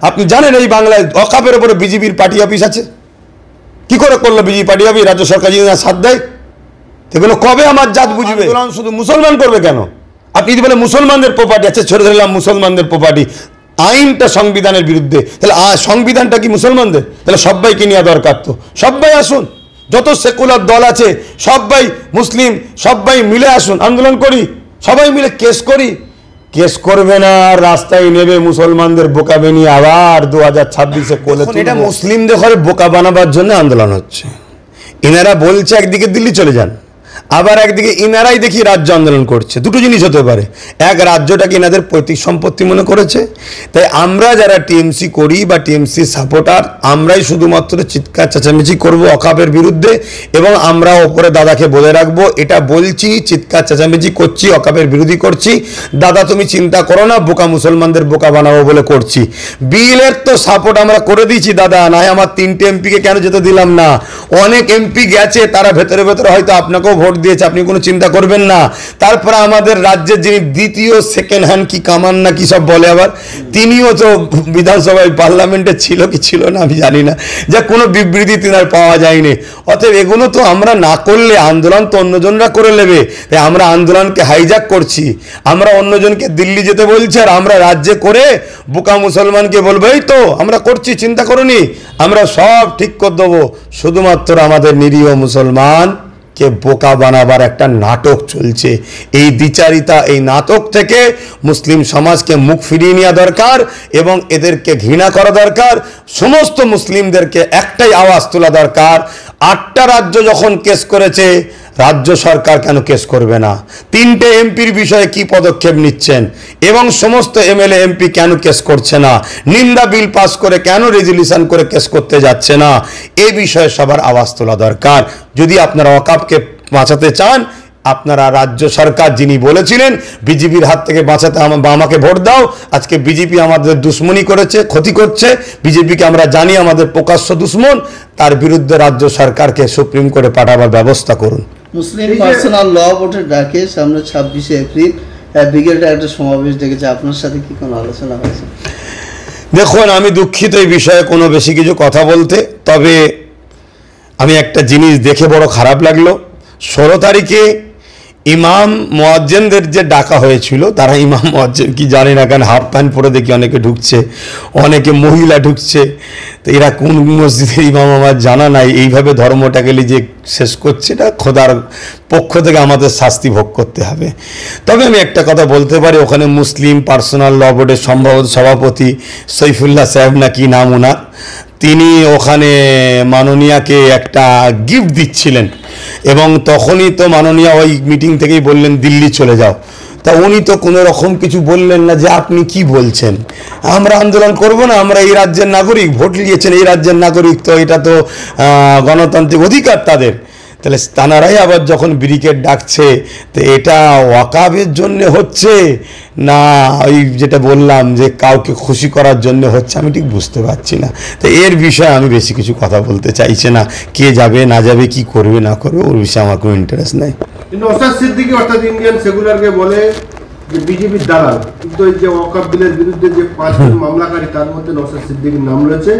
আপনি জানেন এই বাংলায় ওয়াকফের উপরে বিজেপির পার্টি অফিস আছে? কি করে করলো বিজেপি পার্টি অফিস? রাজ্য সরকার যদি না সাথ দেয়, এগুলো কবে আমার জাত বুঝবে? আন্দোলন শুধু মুসলমান করবে কেন? আপনি যদি বলে মুসলমানদের প্রপার্টি আছে, ছেড়ে ধরলাম মুসলমানদের প্রপার্টি, আইনটা সংবিধানের বিরুদ্ধে, তাহলে সংবিধানটা কি মুসলমানদের? তাহলে সবাইকে নেওয়া দরকার। তো সবাই আসুন, যত সেকুলার দল আছে সবাই মুসলিম, সবাই মিলে আসুন, আন্দোলন করি, সবাই মিলে কেস করি। কেস করবে না, রাস্তায় নেবে মুসলমানদের বোকা বানিয়ে আবার 2026-এ কোলে। এটা মুসলিমদের ঘরে বোকা বানাবার জন্য আন্দোলন হচ্ছে। এনারা বলছে একদিকে দিল্লি চলে যান, আবার একদিকে ইনারাই দেখি রাজ্য আন্দোলন করছে। দুটো জিনিস হতে পারে, এক রাজ্যটাকে ইনাদের পৈতৃক সম্পত্তি মনে করেছে। তাই আমরা যারা টিএমসি করি বা টিএমসি সাপোর্টার, আমরাই শুধুমাত্র চিৎকার চেঁচামেচি করবো ওয়াকফের বিরুদ্ধে, এবং আমরা ওপরে দাদাকে বলে রাখবো, এটা বলছি, চিৎকার চেঁচামেচি করছি, ওয়াকফের বিরোধী করছি, দাদা তুমি চিন্তা করো না, বোকা মুসলমানদের বোকা বানাবো বলে করছি। বিলের তো সাপোর্ট আমরা করে দিয়েছি দাদা, নয় আমার 3টে এমপিকে কেন যেতে দিলাম না? অনেক এমপি গেছে, তারা ভেতরে ভেতরে হয়তো আপনাকেও ভোট দিয়েছে, আপনি কোনো চিন্তা করবেন না। তারপরে আমাদের রাজ্যের যিনি দ্বিতীয় সেকেন্ড হ্যান্ড কি কামান না কি সব বলে আবার, তিনিও তো বিধানসভায় পার্লামেন্টে ছিল কি ছিল না আমি জানি না, যা কোনো বিবৃতি তিনার পাওয়া যায়নি। অতএব এগুলো তো আমরা না করলে আন্দোলন তো অন্যজনরা করে নেবে। তাই আমরা আন্দোলনকে হাইজ্যাক করছি, আমরা অন্যজনকে দিল্লি যেতে বলছি, আর আমরা রাজ্যে করে বোকা মুসলমানকে বলবো এই তো আমরা করছি, চিন্তা করুনি, আমরা সব ঠিক করে দেবো। শুধুমাত্র আমাদের নিরীহ মুসলমানকে বোকা বানাবার একটা নাটক চলছে। এই দ্বিচারিতা, এই নাটক থেকে মুসলিম সমাজকে মুখ ফিরিয়ে নেওয়া দরকার এবং এদেরকে ঘৃণা করা দরকার। সমস্ত মুসলিমদেরকে একটাই আওয়াজ তোলা দরকার, 8টা রাজ্য যখন কেস করেছে, রাজ্য সরকার কেন কেস করবে না? 3টে এমপির বিষয়ে কি পদক্ষেপ নিচ্ছেন এবং সমস্ত এমএলএ এমপি কেন কেস করছে না? নিন্দা বিল পাস করে কেন রেজলিউশন করে কেস করতে যাচ্ছে না? এই বিষয়ে সবার আওয়াজ তোলা দরকার। যদি আপনারা ওয়াকফকে বাঁচাতে চান, আপনারা রাজ্য সরকার যিনি বলেছিলেন বিজেপির হাত থেকে বাঁচাতে আমাকে ভোট দাও, আজকে বিজেপি আমাদের দুশ্মনী করেছে, ক্ষতি করছে, বিজেপিকে আমরা জানি আমাদের প্রকাশ্য দুশ্মন, তার বিরুদ্ধে রাজ্য সরকারকে সুপ্রিম কোর্টে পাঠাবার ব্যবস্থা করুন। মুসলিম পার্সোনাল ল ভোটের ডাকে সামনে 26শে এপ্রিল ব্রিগেডের একটা সমাবেশ ডেকেছে, আপনার সাথে কি কোনো আলোচনা হয়েছে? দেখুন, আমি দুঃখিত এই বিষয়ে কোনো বেশি কিছু কথা বলতে, তবে আমি একটা জিনিস দেখে বড় খারাপ লাগলো। 16 তারিখে ইমাম মুয়াজ্জিনদের যে ডাকা হয়েছিল, তারা ইমাম মুয়াজ্জিন কি জানি না কেন হাফ প্যান্ট পরে দেখি অনেকে ঢুকছে, অনেকে মহিলা ঢুকছে। তো এরা কোন মসজিদের ইমাম আমার জানা নাই। এইভাবে ধর্মটাকে যে শেষ করছে, এটা খোদার পক্ষ থেকে আমাদের শাস্তি ভোগ করতে হবে। তবে আমি একটা কথা বলতে পারি, ওখানে মুসলিম পার্সোনাল ল বোর্ডের সম্ভবত সভাপতি সৈফুল্লাহ সাহেব না কি নাম ওনার, তিনি ওখানে মাননীয়াকে একটা গিফট দিচ্ছিলেন এবং তখনই তো মাননীয়া ওই মিটিং থেকেই বললেন দিল্লি চলে যাও। তা উনি তো কোনো রকম কিছু বললেন না যে আপনি কি বলছেন, আমরা আন্দোলন করব না, আমরা এই রাজ্যের নাগরিক, ভোট দিয়েছেন এই রাজ্যের নাগরিক, তো এটা তো গণতান্ত্রিক অধিকার তাদের। তাহলে তানারাই আবার যখন ব্রিগেড ডাকছে, তো এটা ওয়াকফের জন্য হচ্ছে না ওই যেটা বললাম যে কাউকে খুশি করার জন্য হচ্ছে, আমি ঠিক বুঝতে পারছি না। তো এর বিষয়ে আমি বেশি কিছু কথা বলতে চাইছি না, কে যাবে না যাবে, কি করবে না করবে, ওর বিষয়ে আমার কোনো ইন্টারেস্ট নাই। নওশাদ সিদ্দিকী অর্থাৎ ইন্ডিয়ান সেকুলারকে বলে যে বিজেপির দালাল, কিন্তু এই যে ওয়াকফ বিলের বিরুদ্ধে যে 5জন মামলাকারী, তার মধ্যে নওশাদ সিদ্দিকীর নাম রয়েছে।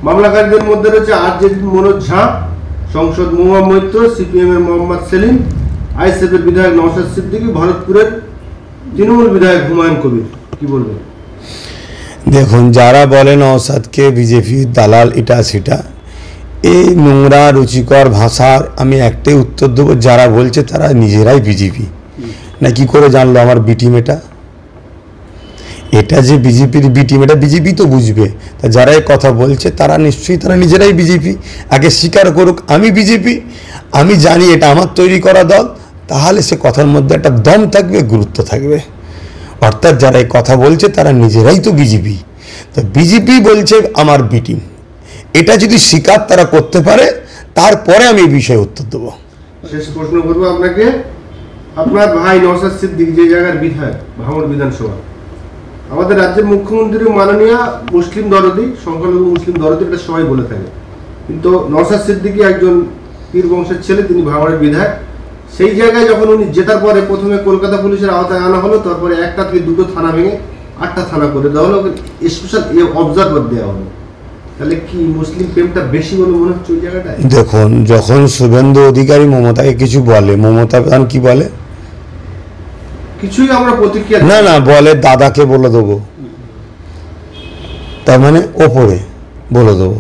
মামলাকারীদের মধ্যে রয়েছে আরজেডি মনোজ ঝা, সংসদ মহুয়া মৈত্র, সিপিএম এর মোহাম্মদ সেলিম, আইএসএফ এর বিধায়ক নওশাদ সিদ্দিকী, ভরতপুরের তৃণমূল বিধায়ক হুমায়ুন কবির। কি বলবেন? দেখুন, যারা বলে নওশাদকে বিজেপির দালাল এটা সেটা, এই নোংরা রুচিকর ভাষার আমি একটাই উত্তর দেবো, যারা বলছে তারা নিজেরাই বিজেপি। না কি করে জানলো আমার বি টিম এটা যে বিজেপির বি টিম, এটা বিজেপি তো বুঝবে। তা যারা এই কথা বলছে তারা নিশ্চয়ই তারা নিজেরাই বিজেপি। আগে স্বীকার করুক আমি বিজেপি, আমি জানি এটা আমার তৈরি করা দল, তাহলে সে কথার মধ্যে একটা দম থাকবে, গুরুত্ব থাকবে। অর্থাৎ যারা এই কথা বলছে তারা নিজেরাই তো বিজেপি। তো বিজেপি বলছে আমার বি টিম, এটা যদি স্বীকার তারা করতে পারে, তারপরে আমি এই বিষয়ে উত্তর দেবো। শেষ প্রশ্ন করবো আপনাকে, আপনার ভাই নওশাদ সিদ্দিকী যে জায়গার বিধায়ক, ভাঙড় বিধানসভা, আমাদের রাজ্যের মুখ্যমন্ত্রী মাননীয়া মুসলিম দরদি, সংখ্যালঘু মুসলিম দরদি, এটা সবাই বলে থাকে, কিন্তু নওশাদ সিদ্দিকী একজন পীর বংশের ছেলে, তিনি ভাঙড়ের বিধায়ক। সেই জায়গায় যখন উনি জেতার পরে প্রথমে কলকাতা পুলিশের আওতায় আনা হলো, তারপরে 1টা থেকে 2টো থানা ভেঙে 8টা থানা করে দেওয়া হলো, স্পেশাল অবজারভার দেওয়া হলো। তাহলে কি মুসলিম প্রেমটা বেশি বলে মনে হচ্ছে ওই জায়গাটায়? দেখুন, যখন শুভেন্দু অধিকারী মমতাকে কিছু বলে, মমতা প্রধান কি বলে? কিছুই আমরা প্রতিক্রিয়া না না, বলে দাদাকে বলে দেবো, তার মানে ওপরে বলে দেবো।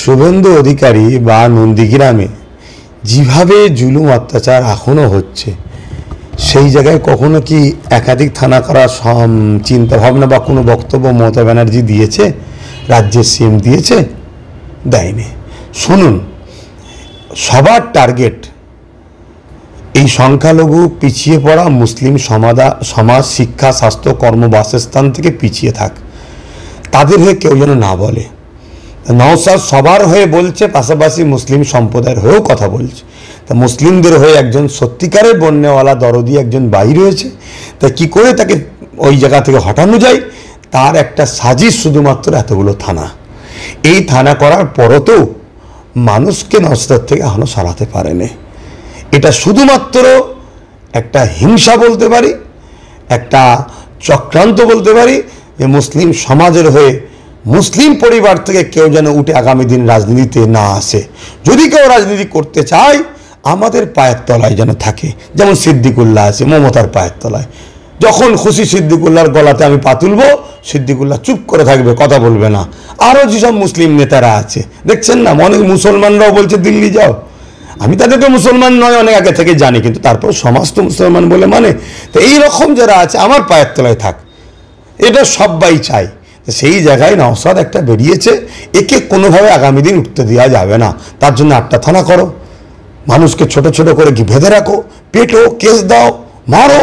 শুভেন্দু অধিকারী বা নন্দীগ্রামে যেভাবে জুলুম অত্যাচার এখনো হচ্ছে, সেই জায়গায় কখনো কি একাধিক থানা করার চিন্তা ভাবনা বা কোনো বক্তব্য মমতা ব্যানার্জি দিয়েছে? রাজ্যের সিএম দিয়েছে? দেয়নি। শুনুন, সবার টার্গেট এই সংখ্যালঘু পিছিয়ে পড়া মুসলিম সমাজ শিক্ষা স্বাস্থ্য কর্ম বাসস্থান থেকে পিছিয়ে থাক, তাদের হয়ে কেউ যেন না বলে। নওশাদ সবার হয়ে বলছে, পাশাপাশি মুসলিম সম্প্রদায়ের হয়েও কথা বলছে। তা মুসলিমদের হয়ে একজন সত্যিকারের বন্যওয়ালা দরদি একজন ভাই রয়েছে, তা কি করে তাকে ওই জায়গা থেকে হটানো যায়, তার একটা সাজিশ শুধুমাত্র এতগুলো থানা। এই থানা করার পরতেও মানুষকে নওশাদ থেকে এখনো সরাতে পারেনি। এটা শুধুমাত্র একটা হিংসা বলতে পারি, একটা চক্রান্ত বলতে পারি, যে মুসলিম সমাজের হয়ে মুসলিম পরিবার থেকে কেউ যেন উঠে আগামী দিন রাজনীতিতে না আসে। যদি কেউ রাজনীতি করতে চায়, আমাদের পায়ের তলায় যেন থাকে, যেমন সিদ্দিকুল্লাহ আছে মমতার পায়ের তলায়। যখন খুশি সিদ্দিকুল্লাহর গলাতে আমি পা তুলবো, সিদ্দিকুল্লাহ চুপ করে থাকবে, কথা বলবে না। আরও যেসব মুসলিম নেতারা আছে দেখছেন না, অনেক মুসলমানরাও বলছে দিল্লি যাও। আমি তাদেরকে মুসলমান নয় অনেক আগে থেকে জানি, কিন্তু তারপর সমাজ তো মুসলমান বলে মানে। তো এইরকম যারা আছে আমার পায়ের তলায় থাক, এটা সবাই চাই। সেই জায়গায় নওশাদ একটা বেরিয়েছে, একে কোনোভাবে আগামী দিন উঠতে দেওয়া যাবে না। তার জন্য 8টা থানা করো, মানুষকে ছোট ছোট করে বেঁধে রাখো, পেটো, কেস দাও, মারো,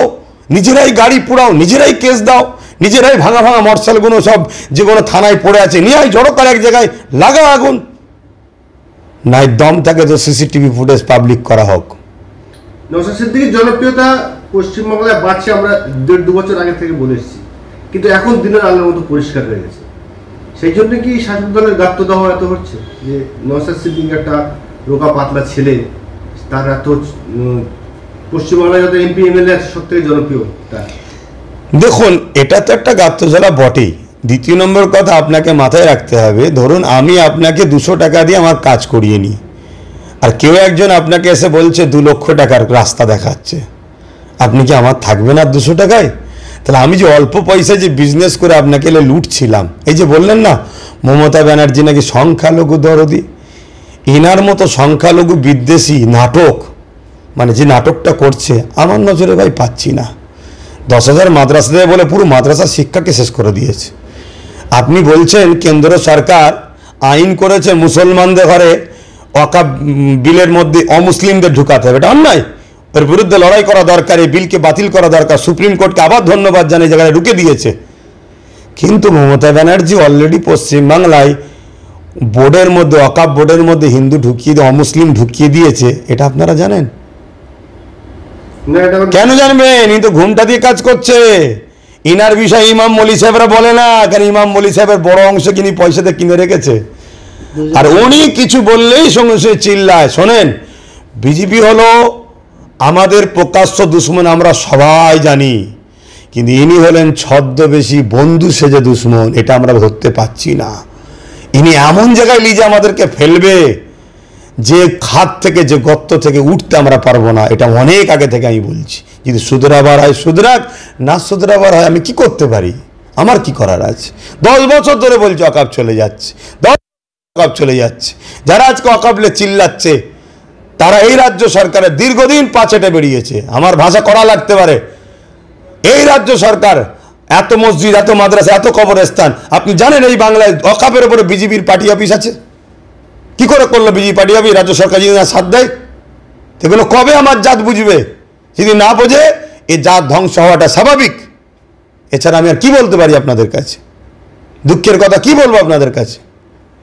নিজেরাই গাড়ি পোড়াও, নিজেরাই কেস দাও, নিজেরাই ভাঙা ভাঙা মোটরসাইকেলগুলো সব যেগুলো থানায় পড়ে আছে নিয়ে জড়ো করে এক জায়গায় লাগা আগুন। নাই দম থাকে তো সিসিটিভি ফুটেজ পাবলিক করা হোক। নওশাদ সিদ্দিকীর জনপ্রিয়তা পশ্চিমবাংলায় বাড়ছে, আমরা 1.5-2 বছর আগে থেকে বলে এসেছি, কিন্তু এখন দিনের আলোর মতো পরিষ্কার হয়ে গেছে। সেই জন্য কি শাসক দলের গাত্রদাহ এত হচ্ছে, যে নওশাদ সিদ্দিক একটা রোগা পাতলা ছেলে, তার এত পশ্চিমবাংলায় যত এমপি এমএলএ আছে সব থেকে জনপ্রিয় তার? দেখুন, এটা তো একটা গাত্রজ্বালা বটেই। দ্বিতীয় নম্বর কথা আপনাকে মাথায় রাখতে হবে, ধরুন আমি আপনাকে 200 টাকা দিয়ে আমার কাজ করিয়ে নিই, আর কেউ একজন আপনাকে এসে বলছে 2 লক্ষ টাকার রাস্তা দেখাচ্ছে, আপনি কি আমার থাকবেন আর 200 টাকায়? তাহলে আমি যে অল্প পয়সায় যে বিজনেস করে আপনাকে লুটছিলাম, এই যে বললেন না মমতা ব্যানার্জি নাকি সংখ্যালঘু দরদি, এনার মতো সংখ্যালঘু বিদ্বেষী নাটক, মানে যে নাটকটা করছে, আমার নজরে ভাই পাচ্ছি না। 10,000 মাদ্রাসা দেবে বলে পুরো মাদ্রাসার শিক্ষাকে শেষ করে দিয়েছে। আপনি বলছেন কেন্দ্র সরকার আইন করেছে মুসলমানদের ঘরে ওয়াকফ বিলের মধ্যে অমুসলিমদের ঢুকাতে হবে, এটা অন্যায়, এর বিরুদ্ধে লড়াই করা দরকার, এই বিলকে বাতিল করা দরকার। সুপ্রিম কোর্টকে আবার ধন্যবাদ জানিয়ে এই জায়গায় ঢুকে দিয়েছে। কিন্তু মমতা ব্যানার্জি অলরেডি পশ্চিমবাংলায় বোর্ডের মধ্যে, ওয়াকফ বোর্ডের মধ্যে হিন্দু ঢুকিয়ে দিয়ে অমুসলিম ঢুকিয়ে দিয়েছে, এটা আপনারা জানেন? কেন জানবেন? ইনি তো ঘুমটা দিয়ে কাজ করছে। ইনার বিষয়ে ইমাম মলি সাহেবরা বলে না, কারণ ইমাম মলি সাহেবের বড় অংশ কিনি পয়সাতে কিনে রেখেছে, আর উনি কিছু বললেই সঙ্গে সঙ্গে চিল্লায়। শোনেন, বিজেপি হলো আমাদের প্রকাশ্য দুশ্মন, আমরা সবাই জানি, কিন্তু ইনি হলেন ছদ্মবেশী বন্ধু সেজে দুশ্মন, এটা আমরা ধরতে পাচ্ছি না। ইনি এমন জায়গায় লিজে আমাদেরকে ফেলবে যে খাত থেকে, যে গর্ত থেকে উঠতে আমরা পারবো না, এটা অনেক আগে থেকে আমি বলছি। যদি শুধরাবার হয় শুধরাক, না শুধরাবার হয় আমি কি করতে পারি, আমার কি করার আছে? 10 বছর ধরে বলছি ওয়াকফ চলে যাচ্ছে, 10 ওয়াকফ চলে যাচ্ছে। যারা আজকে ওয়াকফলে চিল্লাচ্ছে, তারা এই রাজ্য সরকারের দীর্ঘদিন পাচেটে বেরিয়েছে। আমার ভাষা করা লাগতে পারে, এই রাজ্য সরকার এত মসজিদ, এত মাদ্রাসা, এত কবরস্থান, আপনি জানেন এই বাংলায় ওয়াকফের উপরে বিজেপির পার্টি অফিস আছে? কি করে করলো বিজেপি পার্টি অফিস? রাজ্য সরকার যদি না সাথ দেয়, সেগুলো কবে আমার জাত বুঝবে? যদি না বোঝে, এই জাত ধ্বংস হওয়াটা স্বাভাবিক। এছাড়া আমি আর কি বলতে পারি আপনাদের কাছে? দুঃখের কথা কি বলবো আপনাদের কাছে?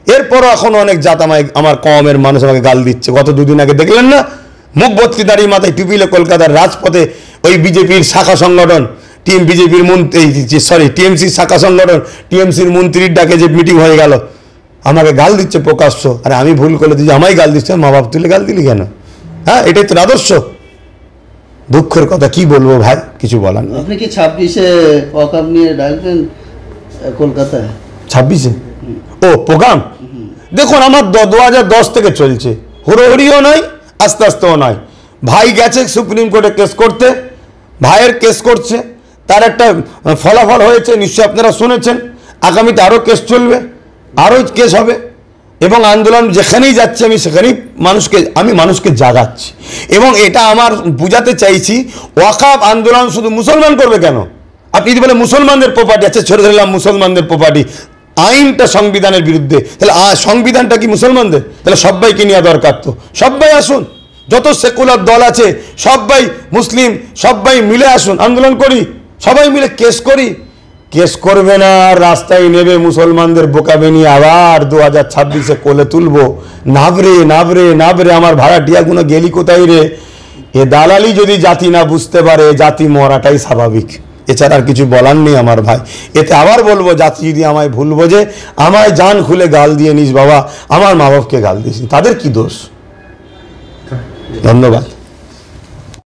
এরপরও এখনো অনেক জাত আমার কমের মানুষ আমাকে গাল দিচ্ছে। গত 2 দিন আগে দেখলেন না, মুখ ভর্তি দাঁড়িয়ে মাথায় টুপিলে কলকাতার রাজপথে ওই বিজেপির শাখা সংগঠন বিজেপির মন্ত্রী, টিএমসির শাখা সংগঠন, টিএমসির মন্ত্রীর ডাকে যে মিটিং হয়ে গেল, আমাকে গাল দিচ্ছে প্রকাশ্য। আরে আমি ভুল করে দিচ্ছি, আমায় গাল দিচ্ছে, মা বাপ তুলে গাল দিলি কেন? হ্যাঁ, এটাই তো আদর্শ। দুঃখের কথা কি বলবো ভাই, কিছু বলার নেই। আপনি কি 26-এ ওয়াকআপ নিয়ে ডাকবেন কলকাতায়? 26-এ ও প্রোগ্রাম দেখুন, আমার 2010 থেকে চলছে, হুড়োহুড়িও নয় আস্তে আস্তেও নয়। ভাই গেছে সুপ্রিম কোর্টে কেস করতে, ভাইয়ের কেস করছে, তার একটা ফলাফল হয়েছে নিশ্চয়ই আপনারা শুনেছেন। আগামীতে আরও কেস চলবে, আরও কেস হবে, এবং আন্দোলন যেখানেই যাচ্ছে আমি সেখানেই মানুষকে জাগাচ্ছি। এবং এটা আমার বুঝাতে চাইছি, ওয়াকআপ আন্দোলন শুধু মুসলমান করবে কেন? আপনি যদি বলে মুসলমানদের প্রপার্টি আছে, ছেড়ে দিলাম মুসলমানদের প্রপার্টি, আইনটা সংবিধানের বিরুদ্ধে, তাহলে সংবিধানটা কি মুসলমানদের? তাহলে সবাইকে নেওয়া দরকার, তো সবাই আসুন, যত সেকুলার দল আছে সবাই, মুসলিম সবাই মিলে আসুন, আন্দোলন করি, সবাই মিলে কেস করি। কেস করবে না, রাস্তায় নেবে মুসলমানদের বোকাবে নিয়ে আবার 2026-এ কোলে তুলবো। নাবরে নাবরে নাবরে, আমার ভাড়াটিয়াগুলো গেলি কোথায় রে? এ দালালি যদি জাতি না বুঝতে পারে, জাতি মরাটাই স্বাভাবিক, এছাড়া আর কিছু বলার নেই আমার ভাই। এতে আবার বলবো, জাতি যদি আমায় ভুল বোঝে, আমায় জান খুলে গাল দিয়ে নিস বাবা, আমার মা বাপকে গাল দিস, তাদের কি দোষ? ধন্যবাদ।